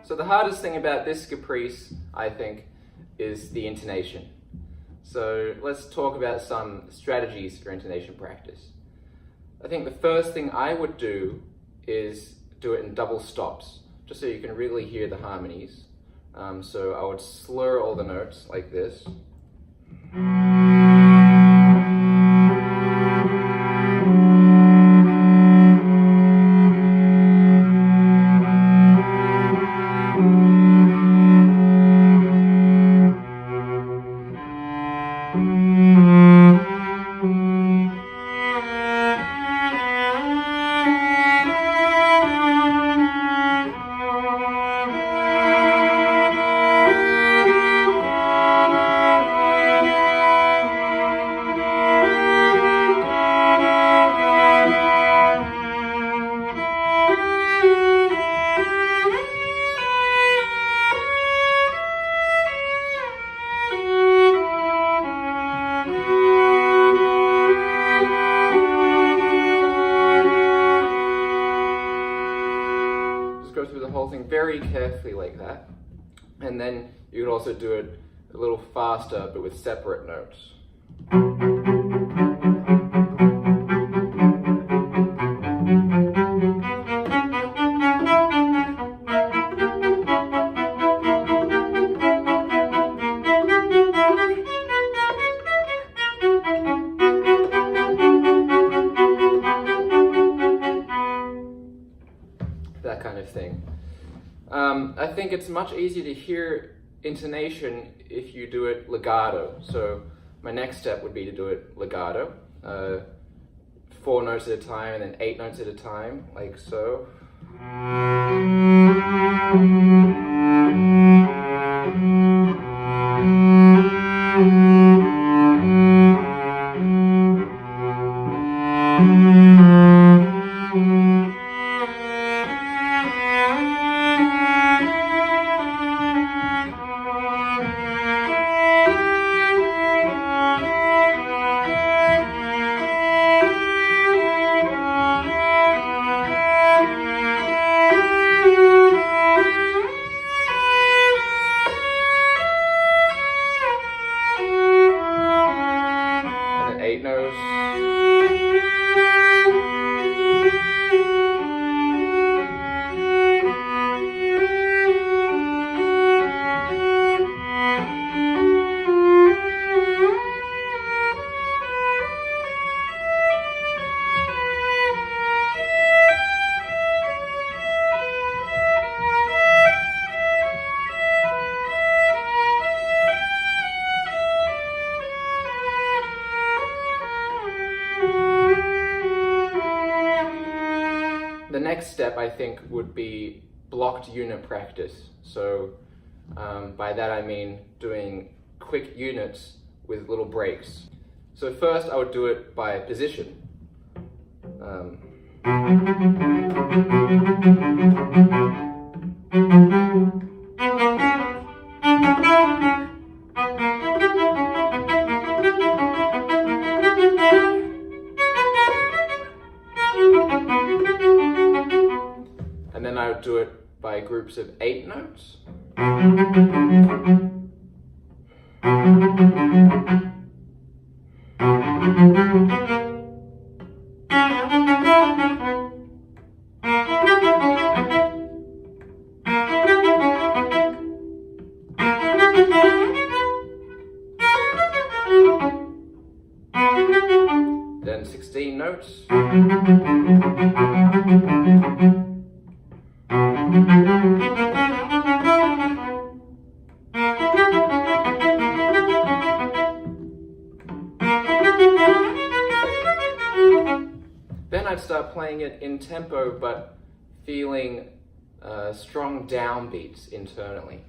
So the hardest thing about this caprice, I think, is the intonation. So let's talk about some strategies for intonation practice. I think the first thing I would do is do it in double stops, just so you can really hear the harmonies. So I would slur all the notes like this. Go through the whole thing very carefully like that, and then you could also do it a little faster but with separate notes. That kind of thing. I think it's much easier to hear intonation if you do it legato. So my next step would be to do it legato, 4 notes at a time and then 8 notes at a time, like so. The next step, I think, would be blocked unit practice. So by that I mean doing quick units with little breaks. So first I would do it by position. And then I would do it by groups of 8 notes. 16 notes. Then I'd start playing it in tempo, but feeling strong downbeats internally.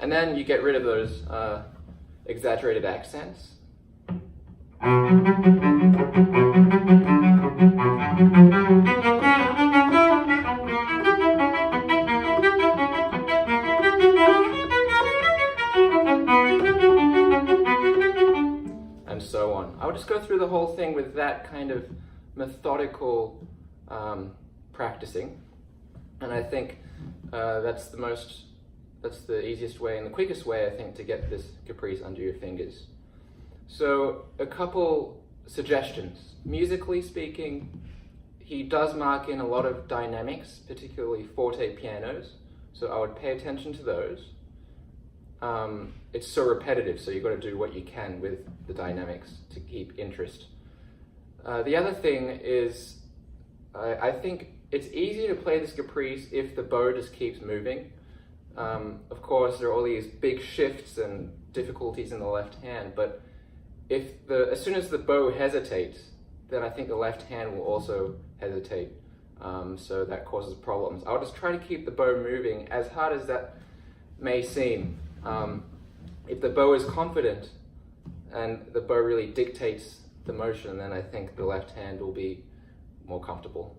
And then you get rid of those exaggerated accents. And so on. I would just go through the whole thing with that kind of methodical practicing. And I think that's the easiest way and the quickest way, I think, to get this caprice under your fingers. So a couple suggestions. Musically speaking, he does mark in a lot of dynamics, particularly forte pianos, so I would pay attention to those. It's so repetitive, so you've got to do what you can with the dynamics to keep interest. The other thing is, I think it's easy to play this caprice if the bow just keeps moving. Of course, there are all these big shifts and difficulties in the left hand, but as soon as the bow hesitates, then I think the left hand will also hesitate. So that causes problems. I'll just try to keep the bow moving, as hard as that may seem. If the bow is confident and the bow really dictates the motion, then I think the left hand will be more comfortable.